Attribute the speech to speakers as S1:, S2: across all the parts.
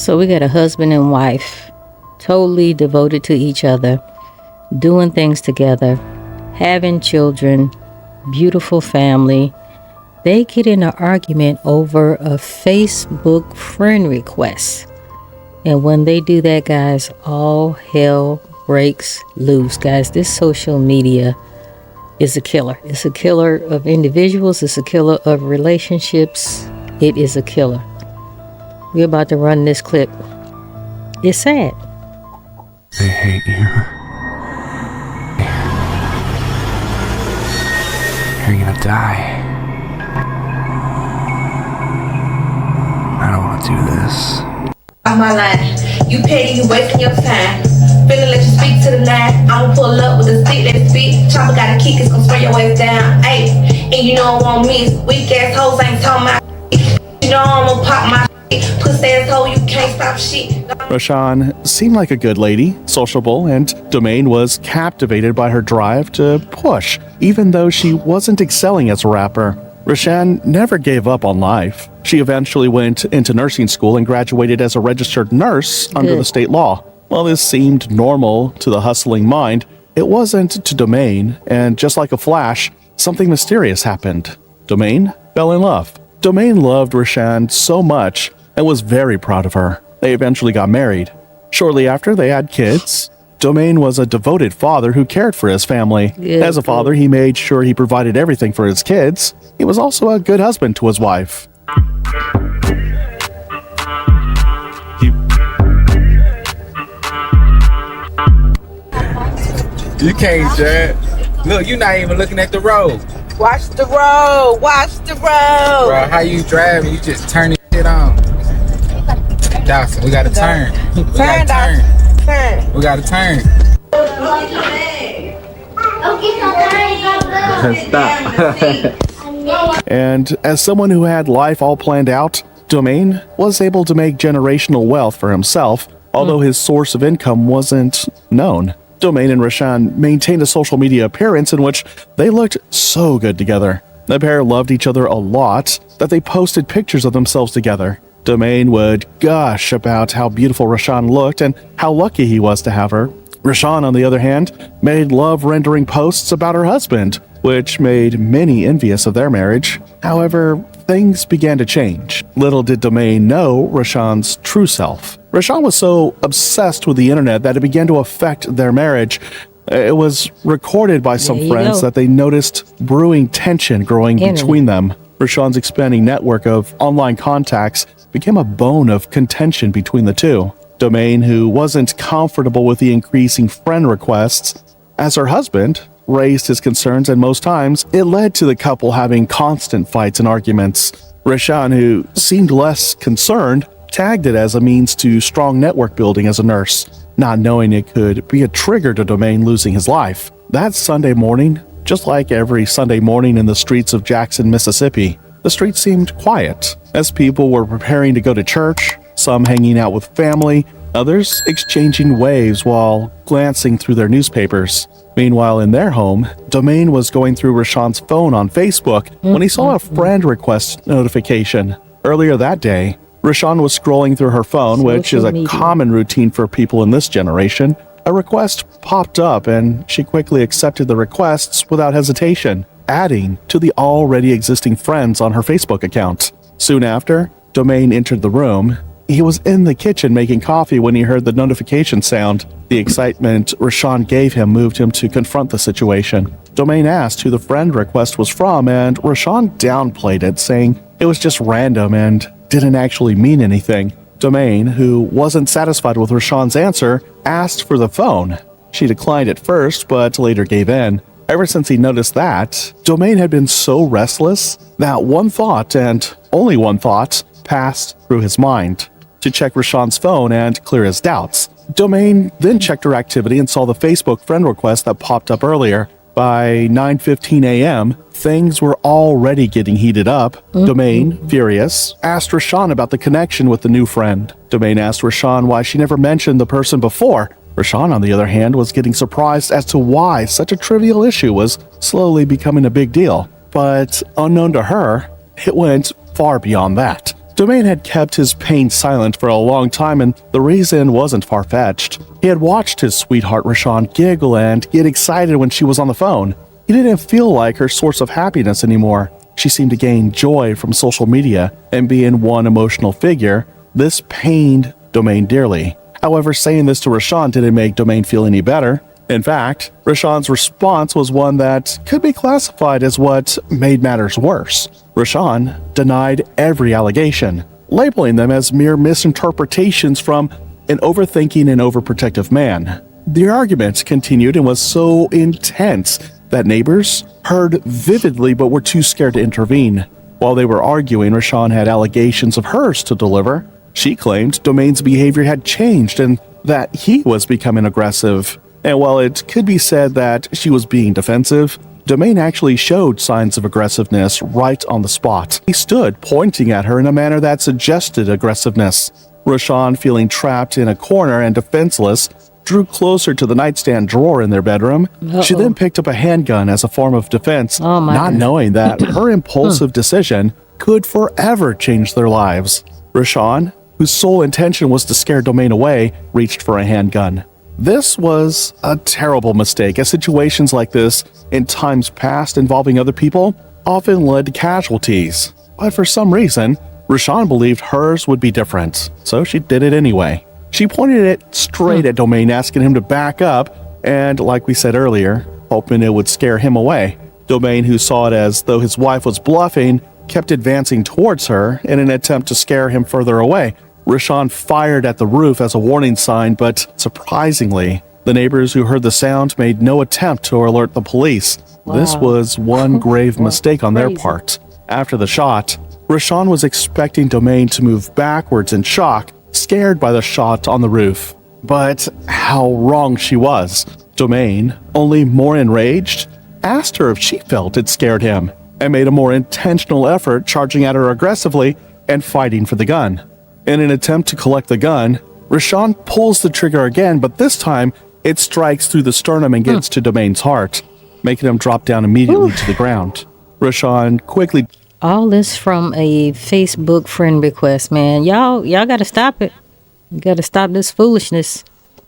S1: So we got a husband and wife, totally devoted to each other, doing things together, having children, beautiful family. They get in an argument over a Facebook friend request. And when they do that, guys, all hell breaks loose. Guys, this social media is a killer. It's a killer of individuals. It's a killer of relationships. It is a killer. We're about to run this clip. It's sad.
S2: They hate you. You're gonna die. I don't want to do this.
S3: On my line, you petty, you wasting your time. Finna let you speak to the line. I'ma pull up with a stick, let it speak. Chopper got a kick, it's gon' spray your ass down. Ayy, and you know I won't miss. Weak ass hoes ain't talking my shit. You know I'ma pop my shit. Puss ass hoe, you can't stop shit.
S4: Rashawn seemed like a good lady, sociable, and Domain was captivated by her drive to push, even though she wasn't excelling as a rapper. Rashawn never gave up on life. She eventually went into nursing school and graduated as a registered nurse under the state law. While this seemed normal to the hustling mind, it wasn't to Domain, and just like a flash, something mysterious happened. Domain fell in love. Domain loved Rashawn so much and was very proud of her. They eventually got married. Shortly after, they had kids. Domain was a devoted father who cared for his family. As a father, he made sure he provided everything for his kids. He was also a good husband to his wife.
S2: You can't, Chad. Look, you're not even looking at the road.
S5: Watch the road. Watch the road.
S2: Bro, how you driving? You just turning shit on. Dawson, we gotta turn. We gotta turn.
S5: Turn.
S2: We gotta turn.
S6: Stop.
S4: And as someone who had life all planned out, Domain was able to make generational wealth for himself, although his source of income wasn't known. Domain and Rashawn maintained a social media appearance in which they looked so good together. The pair loved each other a lot that they posted pictures of themselves together. Domain would gush about how beautiful Rashawn looked and how lucky he was to have her. Rashawn, on the other hand, made love-rendering posts about her husband, which made many envious of their marriage. However, things began to change. Little did Domain know Rashawn's true self. Rashawn was so obsessed with the internet that it began to affect their marriage. It was recorded by some friends that they noticed brewing tension growing between them. Rashawn's expanding network of online contacts became a bone of contention between the two. Domain, who wasn't comfortable with the increasing friend requests, as her husband raised his concerns, and most times it led to the couple having constant fights and arguments. Rashawn, who seemed less concerned, tagged it as a means to strong network building as a nurse, not knowing it could be a trigger to Domain losing his life. That Sunday morning, just like every Sunday morning in the streets of Jackson, Mississippi, the streets seemed quiet as people were preparing to go to church, some hanging out with family, others exchanging waves while glancing through their newspapers. Meanwhile, in their home, Domain was going through Rashawn's phone on Facebook when he saw a friend request notification. Earlier that day, Rashawn was scrolling through her phone, which is a common routine for people in this generation. A request popped up and she quickly accepted the requests without hesitation, adding to the already existing friends on her Facebook account. Soon after, Domain entered the room. He was in the kitchen making coffee when he heard the notification sound. The excitement Rashawn gave him moved him to confront the situation. Domain asked who the friend request was from, and Rashawn downplayed it, saying it was just random and didn't actually mean anything. Domain, who wasn't satisfied with Rashawn's answer, asked for the phone. She declined at first, but later gave in. Ever since he noticed that, Domain had been so restless that one thought, and only one thought, passed through his mind: to check Rashawn's phone and clear his doubts. Domain then checked her activity and saw the Facebook friend request that popped up earlier. By 9:15 a.m., things were already getting heated up. Domain, furious, asked Rashawn about the connection with the new friend. Domain asked Rashawn why she never mentioned the person before. Rashawn, on the other hand, was getting surprised as to why such a trivial issue was slowly becoming a big deal. But unknown to her, it went far beyond that. Domain had kept his pain silent for a long time, and the reason wasn't far-fetched. He had watched his sweetheart Rashawn giggle and get excited when she was on the phone. He didn't feel like her source of happiness anymore. She seemed to gain joy from social media and being one emotional figure. This pained Domain dearly. However, saying this to Rashawn didn't make Domain feel any better. In fact, Rashawn's response was one that could be classified as what made matters worse. Rashawn denied every allegation, labeling them as mere misinterpretations from an overthinking and overprotective man. The argument continued and was so intense that neighbors heard vividly but were too scared to intervene. While they were arguing, Rashawn had allegations of hers to deliver. She claimed Domain's behavior had changed and that he was becoming aggressive. And while it could be said that she was being defensive, Domain actually showed signs of aggressiveness right on the spot. He stood pointing at her in a manner that suggested aggressiveness. Rashawn, feeling trapped in a corner and defenseless, drew closer to the nightstand drawer in their bedroom. She then picked up a handgun as a form of defense, not knowing that her impulsive decision could forever change their lives. Rashawn, whose sole intention was to scare Domain away, reached for a handgun. This was a terrible mistake, as situations like this in times past involving other people often led to casualties. But for some reason, Rashawn believed hers would be different, so she did it anyway. She pointed it straight at Domain, asking him to back up, and like we said earlier, hoping it would scare him away. Domain, who saw it as though his wife was bluffing, kept advancing towards her in an attempt to scare him further away. Rashawn fired at the roof as a warning sign, but surprisingly, the neighbors who heard the sound made no attempt to alert the police. Wow. This was one grave mistake on their part. After the shot, Rashawn was expecting Domain to move backwards in shock, scared by the shot on the roof. But how wrong she was. Domain, only more enraged, asked her if she felt it scared him, and made a more intentional effort, charging at her aggressively and fighting for the gun. In an attempt to collect the gun, Rashawn pulls the trigger again, but this time it strikes through the sternum and gets to Domain's heart, making him drop down immediately to the ground. Rashawn quickly...
S1: All this from a Facebook friend request, man. Y'all gotta stop it. You gotta stop this foolishness.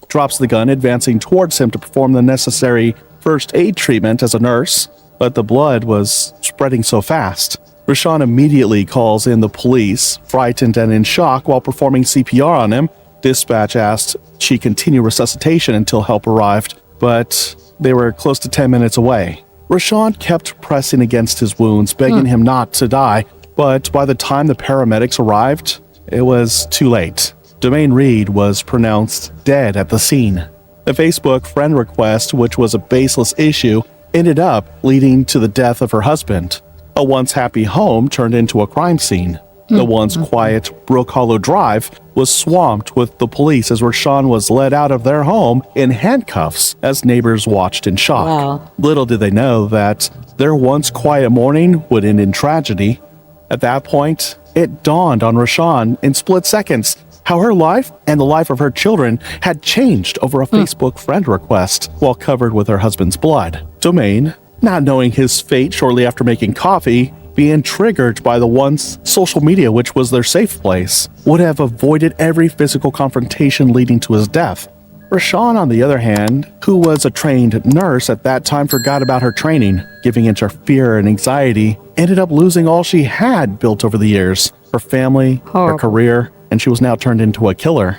S4: Drops the gun, advancing towards him to perform the necessary first aid treatment as a nurse, but the blood was spreading so fast. Rashawn immediately calls in the police, frightened and in shock while performing CPR on him. Dispatch asked she continue resuscitation until help arrived, but they were close to 10 minutes away. Rashawn kept pressing against his wounds, begging him not to die, but by the time the paramedics arrived, it was too late. Domain Reed was pronounced dead at the scene. The Facebook friend request, which was a baseless issue, ended up leading to the death of her husband. A once happy home turned into a crime scene. The once quiet Brook Hollow Drive was swamped with the police as Rashawn was led out of their home in handcuffs as neighbors watched in shock.
S1: Wow.
S4: Little did they know that their once quiet morning would end in tragedy. At that point, it dawned on Rashawn in split seconds how her life and the life of her children had changed over a Facebook friend request while covered with her husband's blood. Domain, not knowing his fate shortly after making coffee, being triggered by the once social media which was their safe place, would have avoided every physical confrontation leading to his death. Rashawn, on the other hand, who was a trained nurse at that time, forgot about her training, giving into fear and anxiety, ended up losing all she had built over the years, her family, her career, and she was now turned into a killer.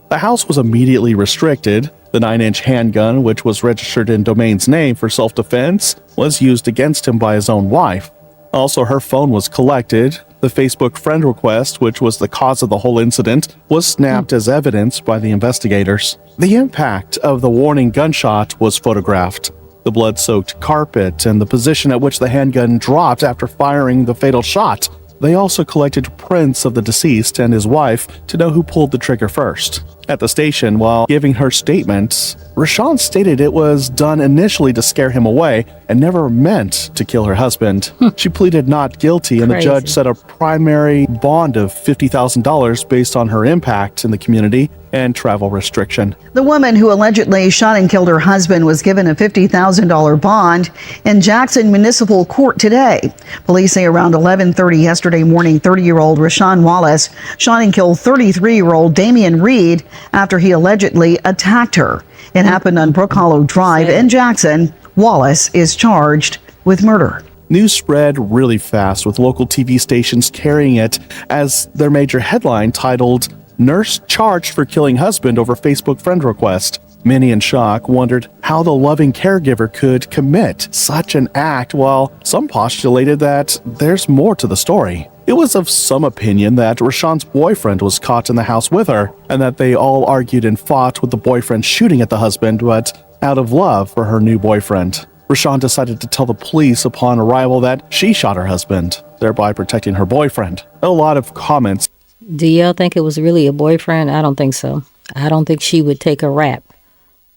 S4: The house was immediately restricted. The 9-inch handgun, which was registered in Domain's name for self-defense, was used against him by his own wife. Also, her phone was collected. The Facebook friend request, which was the cause of the whole incident, was snapped as evidence by the investigators. The impact of the warning gunshot was photographed. The blood-soaked carpet and the position at which the handgun dropped after firing the fatal shot. They also collected prints of the deceased and his wife to know who pulled the trigger first. At the station, while giving her statement, Rashawn stated it was done initially to scare him away and never meant to kill her husband. She pleaded not guilty, and the
S1: Crazy.
S4: judge set a primary bond of $50,000 based on her impact in the community and travel restriction.
S6: The woman who allegedly shot and killed her husband was given a $50,000 bond in Jackson Municipal Court today. Police say around 11:30 yesterday morning, 30-year-old Rashawn Wallace shot and killed 33-year-old Damian Reed after he allegedly attacked her. It happened on Brook Hollow Drive in Jackson. Wallace is charged with murder.
S4: News spread really fast, with local TV stations carrying it as their major headline titled, "Nurse Charged for Killing Husband Over Facebook Friend Request." Many in shock wondered how the loving caregiver could commit such an act, while some postulated that there's more to the story. It was of some opinion that Rashawn's boyfriend was caught in the house with her, and that they all argued and fought with the boyfriend shooting at the husband, but out of love for her new boyfriend. Rashawn decided to tell the police upon arrival that she shot her husband, thereby protecting her boyfriend. A lot of comments.
S1: Do y'all think it was really a boyfriend? I don't think so. I don't think she would take a rap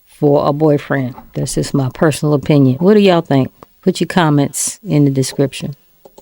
S1: for a boyfriend. That's just my personal opinion. What do y'all think? Put your comments in the description.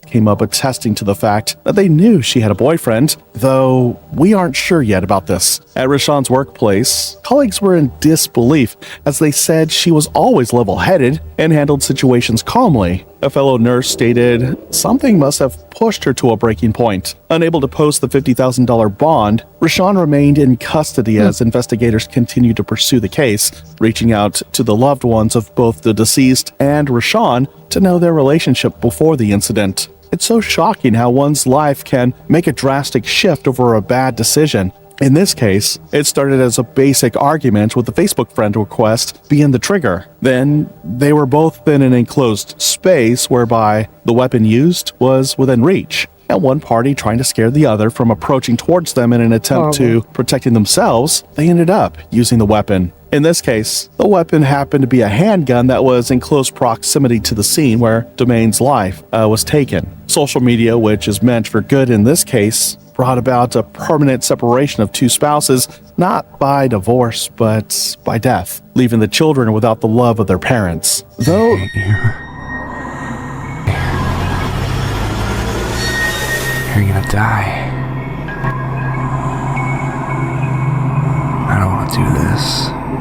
S4: Came up attesting to the fact that they knew she had a boyfriend, though we aren't sure yet about this. At Rashawn's workplace, colleagues were in disbelief as they said she was always level-headed and handled situations calmly. A fellow nurse stated something must have pushed her to a breaking point. Unable to post the $50,000 bond, Rashawn remained in custody as investigators continued to pursue the case, reaching out to the loved ones of both the deceased and Rashawn to know their relationship before the incident. It's so shocking how one's life can make a drastic shift over a bad decision. In this case, it started as a basic argument with the Facebook friend request being the trigger. Then, they were both in an enclosed space whereby the weapon used was within reach, and one party trying to scare the other from approaching towards them in an attempt to protecting themselves, they ended up using the weapon. In this case, the weapon happened to be a handgun that was in close proximity to the scene where Domain's life was taken. Social media, which is meant for good in this case, brought about a permanent separation of two spouses, not by divorce, but by death, leaving the children without the love of their parents. Though
S7: you're gonna die. I don't want to do this.